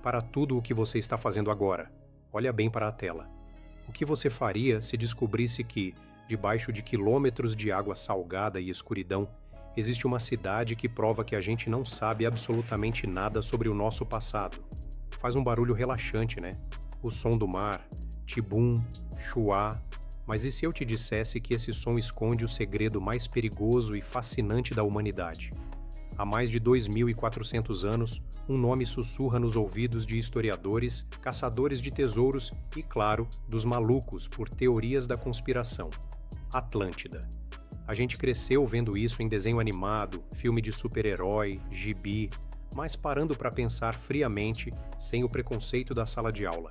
Para tudo o que você está fazendo agora. Olha bem para a tela. O que você faria se descobrisse que, debaixo de quilômetros de água salgada e escuridão, existe uma cidade que prova que a gente não sabe absolutamente nada sobre o nosso passado? Faz um barulho relaxante, né? O som do mar, tibum, chuá. Mas e se eu te dissesse que esse som esconde o segredo mais perigoso e fascinante da humanidade? Há mais de 2.400 anos, um nome sussurra nos ouvidos de historiadores, caçadores de tesouros e, claro, dos malucos por teorias da conspiração: Atlântida. A gente cresceu vendo isso em desenho animado, filme de super-herói, gibi, mas parando para pensar friamente, sem o preconceito da sala de aula.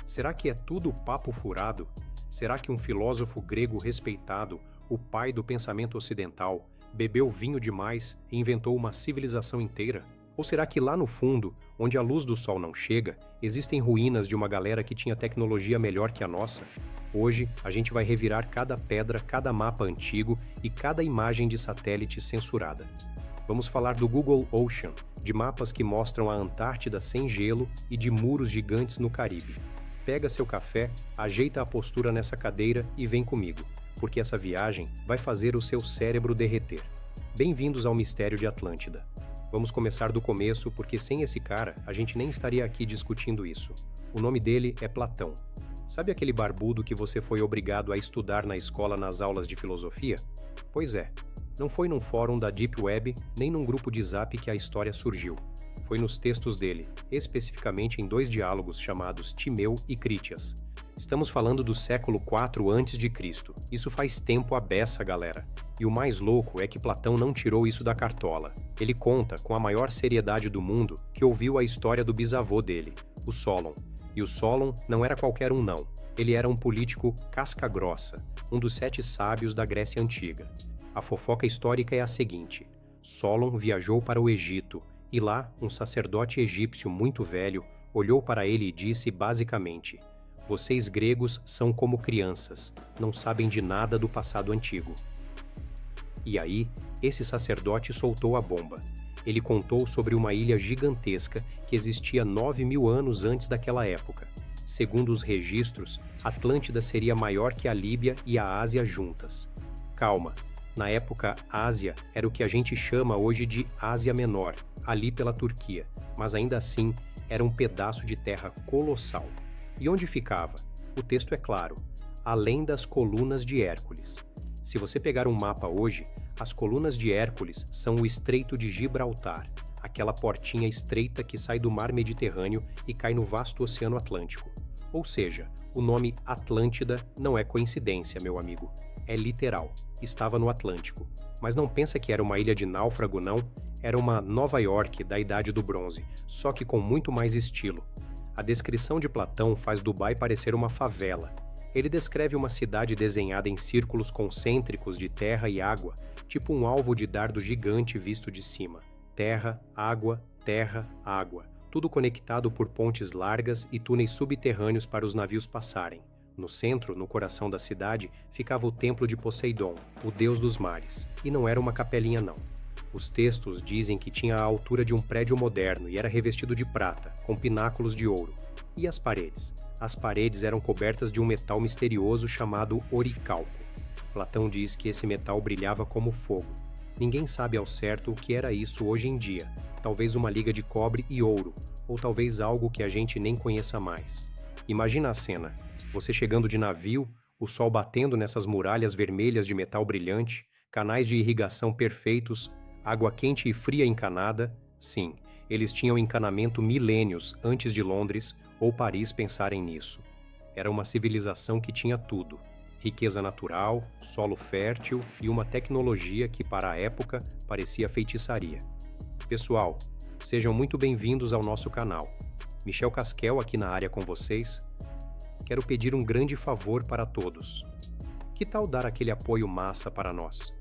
Será que é tudo papo furado? Será que um filósofo grego respeitado, o pai do pensamento ocidental, bebeu vinho demais e inventou uma civilização inteira? Ou será que lá no fundo, onde a luz do sol não chega, existem ruínas de uma galera que tinha tecnologia melhor que a nossa? Hoje, a gente vai revirar cada pedra, cada mapa antigo e cada imagem de satélite censurada. Vamos falar do Google Ocean, de mapas que mostram a Antártida sem gelo e de muros gigantes no Caribe. Pega seu café, ajeita a postura nessa cadeira e vem comigo, porque essa viagem vai fazer o seu cérebro derreter. Bem-vindos ao Mistério de Atlântida. Vamos começar do começo, porque sem esse cara, a gente nem estaria aqui discutindo isso. O nome dele é Platão. Sabe aquele barbudo que você foi obrigado a estudar na escola nas aulas de filosofia? Pois é, não foi num fórum da Deep Web, nem num grupo de Zap que a história surgiu. Foi nos textos dele, especificamente em 2 diálogos chamados Timeu e Crítias. Estamos falando do século IV a.C. Isso faz tempo à beça, galera. E o mais louco é que Platão não tirou isso da cartola. Ele conta, com a maior seriedade do mundo, que ouviu a história do bisavô dele, o Solon. E o Solon não era qualquer um não. Ele era um político casca-grossa, um dos 7 sábios da Grécia Antiga. A fofoca histórica é a seguinte: Solon viajou para o Egito, e lá um sacerdote egípcio muito velho olhou para ele e disse basicamente: "Vocês gregos são como crianças, não sabem de nada do passado antigo." E aí, esse sacerdote soltou a bomba. Ele contou sobre uma ilha gigantesca que existia 9.000 anos antes daquela época. Segundo os registros, Atlântida seria maior que a Líbia e a Ásia juntas. Calma, na época Ásia era o que a gente chama hoje de Ásia Menor, ali pela Turquia, mas ainda assim era um pedaço de terra colossal. E onde ficava? O texto é claro: além das colunas de Hércules. Se você pegar um mapa hoje, as colunas de Hércules são o Estreito de Gibraltar, aquela portinha estreita que sai do mar Mediterrâneo e cai no vasto Oceano Atlântico. Ou seja, o nome Atlântida não é coincidência, meu amigo. É literal. Estava no Atlântico. Mas não pensa que era uma ilha de náufrago, não. Era uma Nova York da Idade do Bronze, só que com muito mais estilo. A descrição de Platão faz Dubai parecer uma favela. Ele descreve uma cidade desenhada em círculos concêntricos de terra e água, tipo um alvo de dardo gigante visto de cima. Terra, água, tudo conectado por pontes largas e túneis subterrâneos para os navios passarem. No centro, no coração da cidade, ficava o templo de Poseidon, o deus dos mares, e não era uma capelinha não. Os textos dizem que tinha a altura de um prédio moderno e era revestido de prata, com pináculos de ouro. E as paredes? As paredes eram cobertas de um metal misterioso chamado oricalco. Platão diz que esse metal brilhava como fogo. Ninguém sabe ao certo o que era isso hoje em dia. Talvez uma liga de cobre e ouro, ou talvez algo que a gente nem conheça mais. Imagina a cena: você chegando de navio, o sol batendo nessas muralhas vermelhas de metal brilhante, canais de irrigação perfeitos, água quente e fria encanada. Sim, eles tinham encanamento milênios antes de Londres ou Paris pensarem nisso. Era uma civilização que tinha tudo: riqueza natural, solo fértil e uma tecnologia que, para a época, parecia feitiçaria. Pessoal, sejam muito bem-vindos ao nosso canal. Michel Casquel aqui na área com vocês. Quero pedir um grande favor para todos. Que tal dar aquele apoio massa para nós?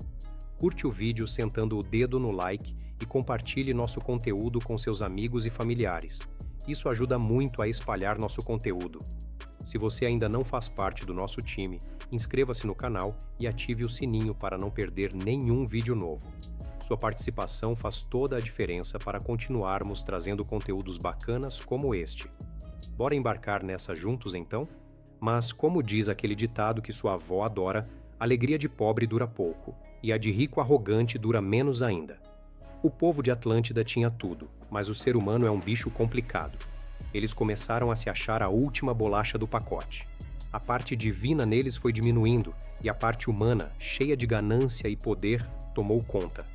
Curte o vídeo sentando o dedo no like e compartilhe nosso conteúdo com seus amigos e familiares. Isso ajuda muito a espalhar nosso conteúdo. Se você ainda não faz parte do nosso time, inscreva-se no canal e ative o sininho para não perder nenhum vídeo novo. Sua participação faz toda a diferença para continuarmos trazendo conteúdos bacanas como este. Bora embarcar nessa juntos então? Mas, como diz aquele ditado que sua avó adora, a alegria de pobre dura pouco, e a de rico arrogante dura menos ainda. O povo de Atlântida tinha tudo, mas o ser humano é um bicho complicado. Eles começaram a se achar a última bolacha do pacote. A parte divina neles foi diminuindo, e a parte humana, cheia de ganância e poder, tomou conta.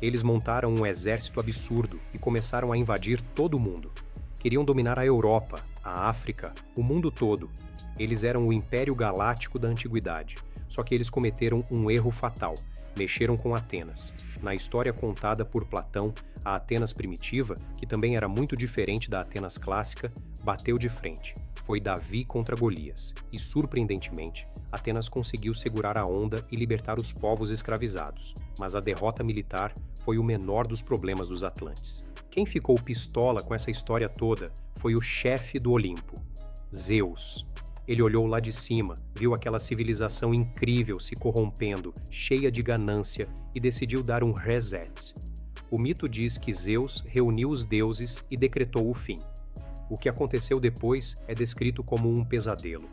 Eles montaram um exército absurdo e começaram a invadir todo o mundo. Queriam dominar a Europa, a África, o mundo todo. Eles eram o Império Galáctico da Antiguidade, só que eles cometeram um erro fatal. Mexeram com Atenas. Na história contada por Platão, a Atenas primitiva, que também era muito diferente da Atenas clássica, bateu de frente. Foi Davi contra Golias, e surpreendentemente, Atenas conseguiu segurar a onda e libertar os povos escravizados. Mas a derrota militar foi o menor dos problemas dos atlantes. Quem ficou pistola com essa história toda foi o chefe do Olimpo, Zeus. Ele olhou lá de cima, viu aquela civilização incrível se corrompendo, cheia de ganância, e decidiu dar um reset. O mito diz que Zeus reuniu os deuses e decretou o fim. O que aconteceu depois é descrito como um pesadelo.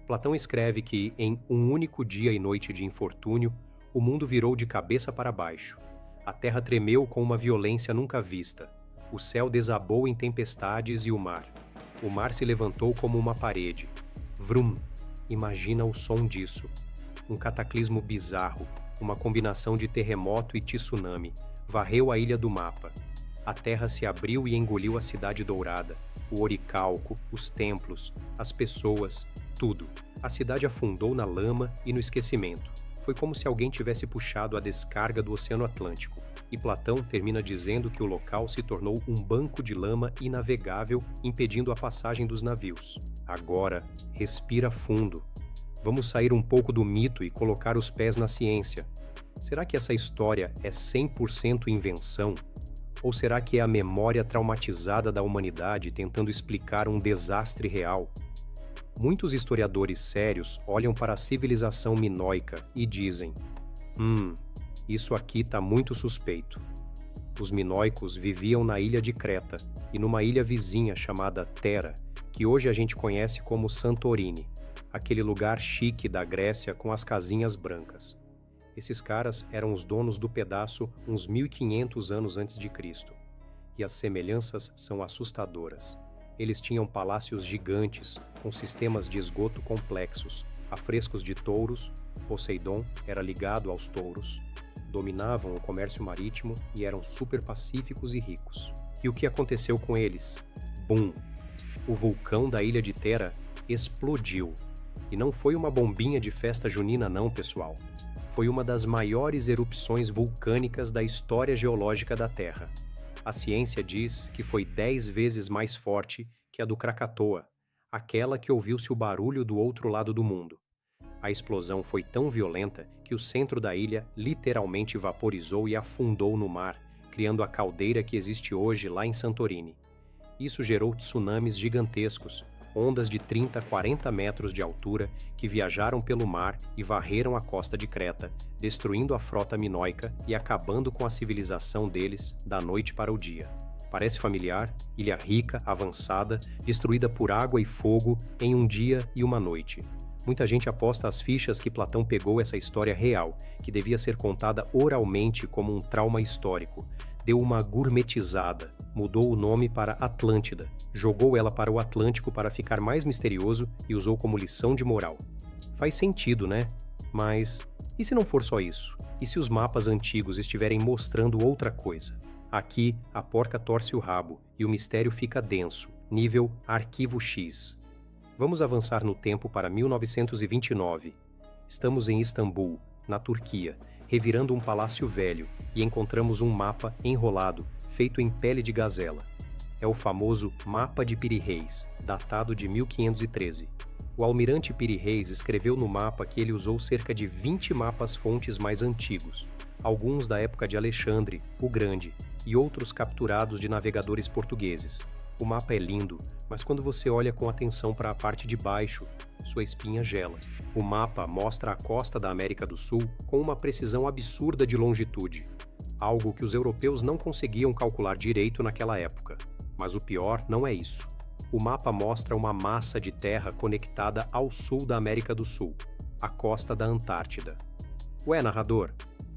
Platão escreve que, em um único dia e noite de infortúnio, o mundo virou de cabeça para baixo. A terra tremeu com uma violência nunca vista. O céu desabou em tempestades e o mar. O mar se levantou como uma parede. Vrum! Imagina o som disso. Um cataclismo bizarro, uma combinação de terremoto e tsunami, varreu a ilha do mapa. A terra se abriu e engoliu a cidade dourada, o oricalco, os templos, as pessoas, tudo. A cidade afundou na lama e no esquecimento. Foi como se alguém tivesse puxado a descarga do Oceano Atlântico. E Platão termina dizendo que o local se tornou um banco de lama inavegável, impedindo a passagem dos navios. Agora, respira fundo. Vamos sair um pouco do mito e colocar os pés na ciência. Será que essa história é 100% invenção? Ou será que é a memória traumatizada da humanidade tentando explicar um desastre real? Muitos historiadores sérios olham para a civilização minoica e dizem: isso aqui tá muito suspeito. Os minoicos viviam na ilha de Creta e numa ilha vizinha chamada Thera, que hoje a gente conhece como Santorini, aquele lugar chique da Grécia com as casinhas brancas. Esses caras eram os donos do pedaço uns 1500 anos antes de Cristo. E as semelhanças são assustadoras. Eles tinham palácios gigantes, com sistemas de esgoto complexos, afrescos de touros, Poseidon era ligado aos touros, dominavam o comércio marítimo e eram super pacíficos e ricos. E o que aconteceu com eles? Bum! O vulcão da ilha de Thera explodiu. E não foi uma bombinha de festa junina não, pessoal. Foi uma das maiores erupções vulcânicas da história geológica da Terra. A ciência diz que foi 10 vezes mais forte que a do Krakatoa, aquela que ouviu-se o barulho do outro lado do mundo. A explosão foi tão violenta que o centro da ilha literalmente vaporizou e afundou no mar, criando a caldeira que existe hoje lá em Santorini. Isso gerou tsunamis gigantescos, ondas de 30 a 40 metros de altura que viajaram pelo mar e varreram a costa de Creta, destruindo a frota minoica e acabando com a civilização deles da noite para o dia. Parece familiar? Ilha rica, avançada, destruída por água e fogo em um dia e uma noite. Muita gente aposta as fichas que Platão pegou essa história real, que devia ser contada oralmente como um trauma histórico, deu uma gourmetizada, mudou o nome para Atlântida, jogou ela para o Atlântico para ficar mais misterioso e usou como lição de moral. Faz sentido, né? Mas e se não for só isso? E se os mapas antigos estiverem mostrando outra coisa? Aqui, a porca torce o rabo e o mistério fica denso, nível Arquivo X. Vamos avançar no tempo para 1929. Estamos em Istambul, na Turquia, revirando um palácio velho e encontramos um mapa enrolado, feito em pele de gazela. É o famoso Mapa de Piri Reis, datado de 1513. O almirante Piri Reis escreveu no mapa que ele usou cerca de 20 mapas-fontes mais antigos, alguns da época de Alexandre, o Grande, e outros capturados de navegadores portugueses. O mapa é lindo, mas quando você olha com atenção para a parte de baixo, sua espinha gela. O mapa mostra a costa da América do Sul com uma precisão absurda de longitude. algo que os europeus não conseguiam calcular direito naquela época. Mas o pior não é isso. O mapa mostra uma massa de terra conectada ao sul da América do Sul, a costa da Antártida. Ué, narrador,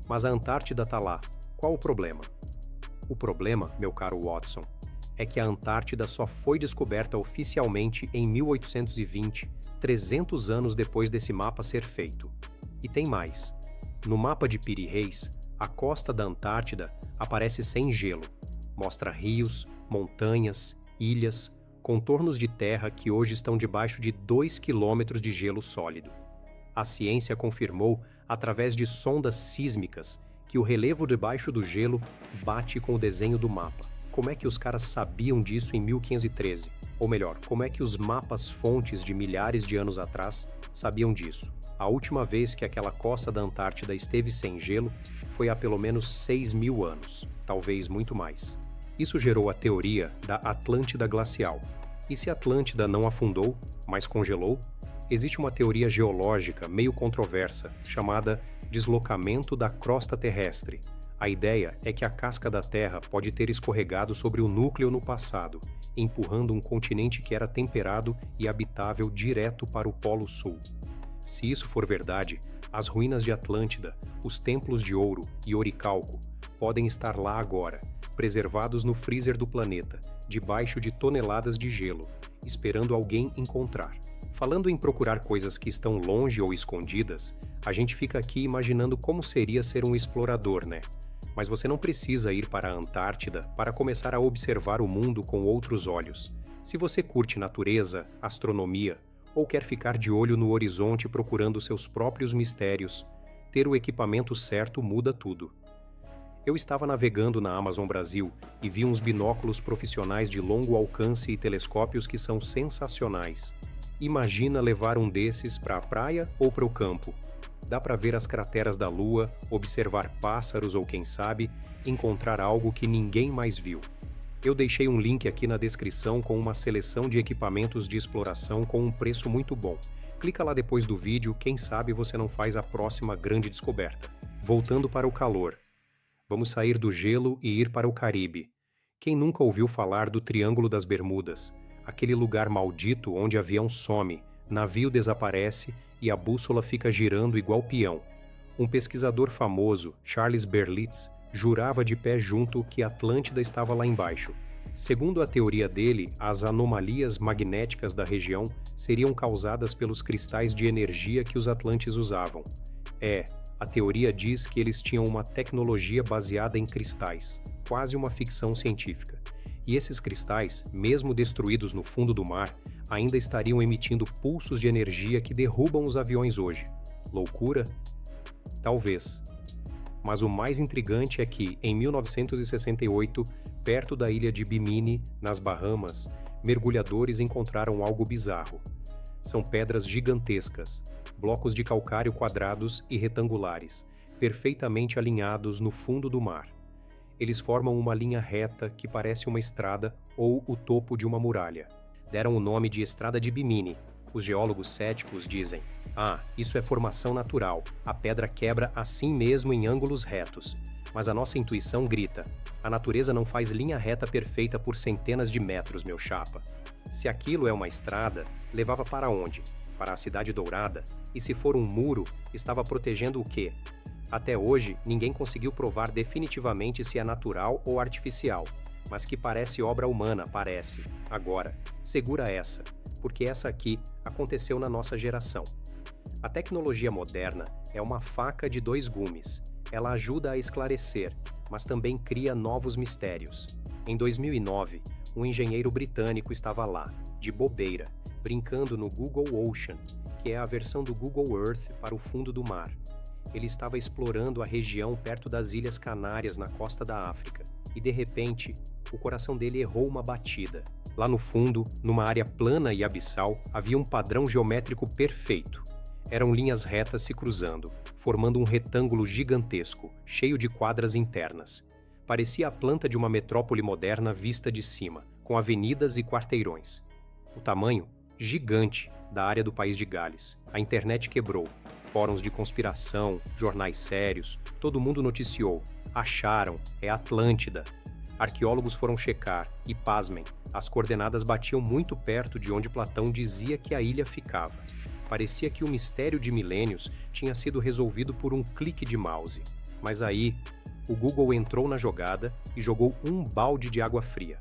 mas a Antártida tá lá. Qual o problema? O problema, meu caro Watson, é que a Antártida só foi descoberta oficialmente em 1820, 300 anos depois desse mapa ser feito. E tem mais. No mapa de Piri Reis, a costa da Antártida aparece sem gelo. Mostra rios, montanhas, ilhas, contornos de terra que hoje estão debaixo de 2 quilômetros de gelo sólido. A ciência confirmou, através de sondas sísmicas, que o relevo debaixo do gelo bate com o desenho do mapa. Como é que os caras sabiam disso em 1513? Ou melhor, como é que os mapas-fontes de milhares de anos atrás sabiam disso? A última vez que aquela costa da Antártida esteve sem gelo foi há pelo menos 6.000 anos, talvez muito mais. Isso gerou a teoria da Atlântida Glacial. E se a Atlântida não afundou, mas congelou? Existe uma teoria geológica meio controversa, chamada deslocamento da crosta terrestre. A ideia é que a casca da Terra pode ter escorregado sobre o núcleo no passado, empurrando um continente que era temperado e habitável direto para o Polo Sul. Se isso for verdade, as ruínas de Atlântida, os templos de ouro e oricalco podem estar lá agora, preservados no freezer do planeta, debaixo de toneladas de gelo, esperando alguém encontrar. Falando em procurar coisas que estão longe ou escondidas, a gente fica aqui imaginando como seria ser um explorador, né? Mas você não precisa ir para a Antártida para começar a observar o mundo com outros olhos. Se você curte natureza, astronomia, ou quer ficar de olho no horizonte procurando seus próprios mistérios, ter o equipamento certo muda tudo. Eu estava navegando na Amazon Brasil e vi uns binóculos profissionais de longo alcance e telescópios que são sensacionais. Imagina levar um desses para a praia ou para o campo. Dá para ver as crateras da Lua, observar pássaros ou, quem sabe, encontrar algo que ninguém mais viu. Eu deixei um link aqui na descrição com uma seleção de equipamentos de exploração com um preço muito bom. Clica lá depois do vídeo, quem sabe você não faz a próxima grande descoberta. Voltando para o calor. Vamos sair do gelo e ir para o Caribe. Quem nunca ouviu falar do Triângulo das Bermudas? Aquele lugar maldito onde avião some, navio desaparece e a bússola fica girando igual peão. Um pesquisador famoso, Charles Berlitz, jurava de pé junto que Atlântida estava lá embaixo. Segundo a teoria dele, as anomalias magnéticas da região seriam causadas pelos cristais de energia que os atlantes usavam. A teoria diz que eles tinham uma tecnologia baseada em cristais, quase uma ficção científica. E esses cristais, mesmo destruídos no fundo do mar, ainda estariam emitindo pulsos de energia que derrubam os aviões hoje. Loucura? Talvez. Mas o mais intrigante é que, em 1968, perto da ilha de Bimini, nas Bahamas, mergulhadores encontraram algo bizarro. São pedras gigantescas, blocos de calcário quadrados e retangulares, perfeitamente alinhados no fundo do mar. Eles formam uma linha reta que parece uma estrada ou o topo de uma muralha. Deram o nome de Estrada de Bimini. Os geólogos céticos dizem: isso é formação natural, a pedra quebra assim mesmo em ângulos retos. Mas a nossa intuição grita: a natureza não faz linha reta perfeita por centenas de metros, meu chapa. Se aquilo é uma estrada, levava para onde? Para a Cidade Dourada? E se for um muro, estava protegendo o quê? Até hoje, ninguém conseguiu provar definitivamente se é natural ou artificial, mas que parece obra humana, parece. Agora, segura essa, porque essa aqui aconteceu na nossa geração. A tecnologia moderna é uma faca de dois gumes. Ela ajuda a esclarecer, mas também cria novos mistérios. Em 2009, um engenheiro britânico estava lá, de bobeira, brincando no Google Ocean, que é a versão do Google Earth para o fundo do mar. Ele estava explorando a região perto das Ilhas Canárias, na costa da África, e de repente, o coração dele errou uma batida. Lá no fundo, numa área plana e abissal, havia um padrão geométrico perfeito. Eram linhas retas se cruzando, formando um retângulo gigantesco, cheio de quadras internas. Parecia a planta de uma metrópole moderna vista de cima, com avenidas e quarteirões. O tamanho, gigante, da área do país de Gales. A internet quebrou. Fóruns de conspiração, jornais sérios, todo mundo noticiou. Acharam, é Atlântida. Arqueólogos foram checar e, pasmem, as coordenadas batiam muito perto de onde Platão dizia que a ilha ficava. Parecia que o mistério de milênios tinha sido resolvido por um clique de mouse. Mas aí, o Google entrou na jogada e jogou um balde de água fria.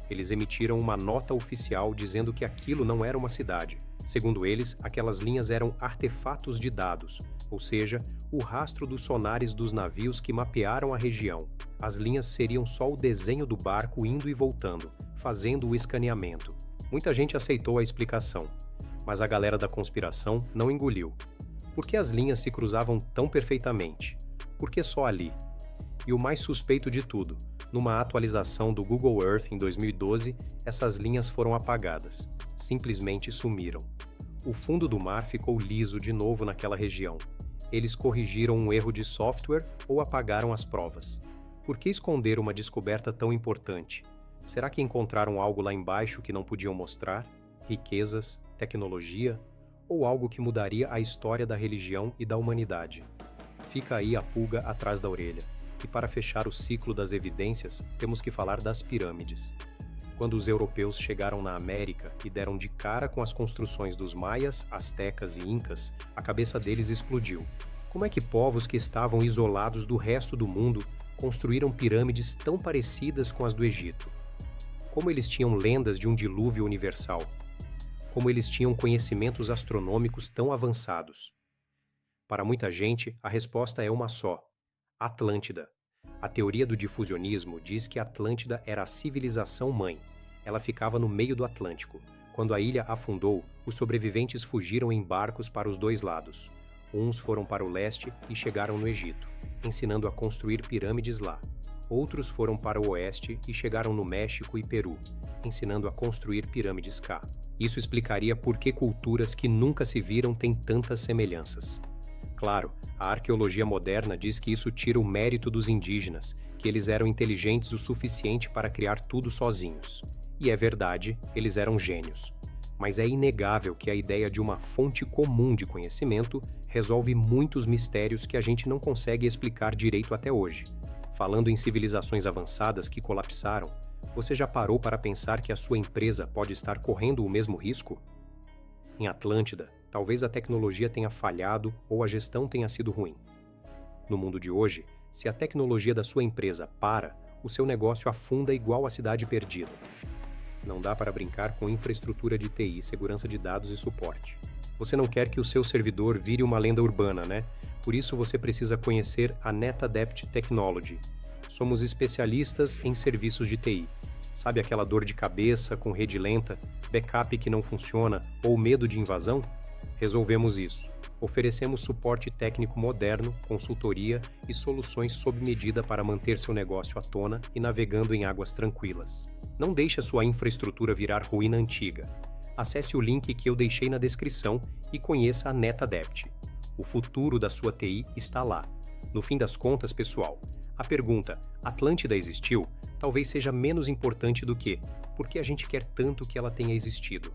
Eles emitiram uma nota oficial dizendo que aquilo não era uma cidade. Segundo eles, aquelas linhas eram artefatos de dados, ou seja, o rastro dos sonares dos navios que mapearam a região. As linhas seriam só o desenho do barco indo e voltando, fazendo o escaneamento. Muita gente aceitou a explicação, mas a galera da conspiração não engoliu. Por que as linhas se cruzavam tão perfeitamente? Por que só ali? E o mais suspeito de tudo, numa atualização do Google Earth em 2012, essas linhas foram apagadas. Simplesmente sumiram. O fundo do mar ficou liso de novo naquela região. Eles corrigiram um erro de software ou apagaram as provas. Por que esconder uma descoberta tão importante? Será que encontraram algo lá embaixo que não podiam mostrar? Riquezas, tecnologia? Ou algo que mudaria a história da religião e da humanidade? Fica aí a pulga atrás da orelha. E para fechar o ciclo das evidências, temos que falar das pirâmides. Quando os europeus chegaram na América e deram de cara com as construções dos maias, astecas e incas, a cabeça deles explodiu. Como é que povos que estavam isolados do resto do mundo construíram pirâmides tão parecidas com as do Egito? Como eles tinham lendas de um dilúvio universal? Como eles tinham conhecimentos astronômicos tão avançados? Para muita gente, a resposta é uma só: Atlântida. A teoria do difusionismo diz que Atlântida era a civilização mãe. Ela ficava no meio do Atlântico. Quando a ilha afundou, os sobreviventes fugiram em barcos para os dois lados. Uns foram para o leste e chegaram no Egito, ensinando a construir pirâmides lá. Outros foram para o oeste e chegaram no México e Peru, ensinando a construir pirâmides cá. Isso explicaria por que culturas que nunca se viram têm tantas semelhanças. Claro, a arqueologia moderna diz que isso tira o mérito dos indígenas, que eles eram inteligentes o suficiente para criar tudo sozinhos. E é verdade, eles eram gênios. Mas é inegável que a ideia de uma fonte comum de conhecimento resolve muitos mistérios que a gente não consegue explicar direito até hoje. Falando em civilizações avançadas que colapsaram, você já parou para pensar que a sua empresa pode estar correndo o mesmo risco? Em Atlântida, talvez a tecnologia tenha falhado ou a gestão tenha sido ruim. No mundo de hoje, se a tecnologia da sua empresa para, o seu negócio afunda igual a cidade perdida. Não dá para brincar com infraestrutura de TI, segurança de dados e suporte. Você não quer que o seu servidor vire uma lenda urbana, né? Por isso você precisa conhecer a NetAdept Technology. Somos especialistas em serviços de TI. Sabe aquela dor de cabeça com rede lenta, backup que não funciona ou medo de invasão? Resolvemos isso. Oferecemos suporte técnico moderno, consultoria e soluções sob medida para manter seu negócio à tona e navegando em águas tranquilas. Não deixe a sua infraestrutura virar ruína antiga. Acesse o link que eu deixei na descrição e conheça a NetAdept. O futuro da sua TI está lá. No fim das contas, pessoal, a pergunta "Atlântida existiu?" talvez seja menos importante do que "por que a gente quer tanto que ela tenha existido?"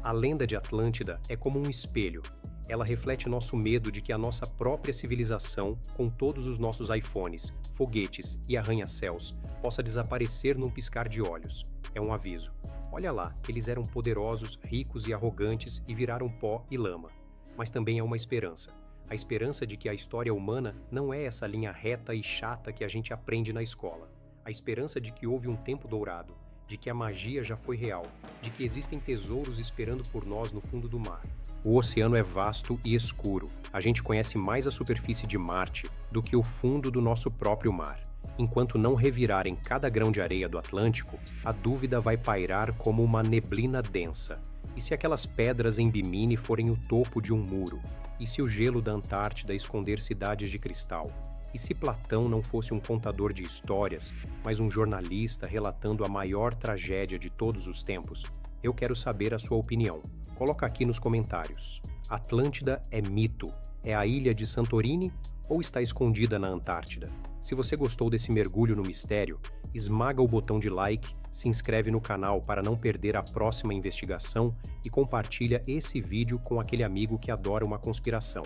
A lenda de Atlântida é como um espelho. Ela reflete nosso medo de que a nossa própria civilização, com todos os nossos iPhones, foguetes e arranha-céus, possa desaparecer num piscar de olhos. É um aviso. Olha lá, eles eram poderosos, ricos e arrogantes e viraram pó e lama. Mas também é uma esperança. A esperança de que a história humana não é essa linha reta e chata que a gente aprende na escola. A esperança de que houve um tempo dourado, de que a magia já foi real, de que existem tesouros esperando por nós no fundo do mar. O oceano é vasto e escuro. A gente conhece mais a superfície de Marte do que o fundo do nosso próprio mar. Enquanto não revirarem cada grão de areia do Atlântico, a dúvida vai pairar como uma neblina densa. E se aquelas pedras em Bimini forem o topo de um muro? E se o gelo da Antártida esconder cidades de cristal? E se Platão não fosse um contador de histórias, mas um jornalista relatando a maior tragédia de todos os tempos? Eu quero saber a sua opinião. Coloca aqui nos comentários. Atlântida é mito? É a ilha de Santorini? ou está escondida na Antártida? Se você gostou desse mergulho no mistério, esmaga o botão de like, se inscreve no canal para não perder a próxima investigação e compartilha esse vídeo com aquele amigo que adora uma conspiração.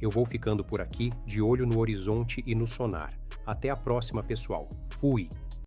Eu vou ficando por aqui, de olho no horizonte e no sonar. Até a próxima, pessoal. Fui!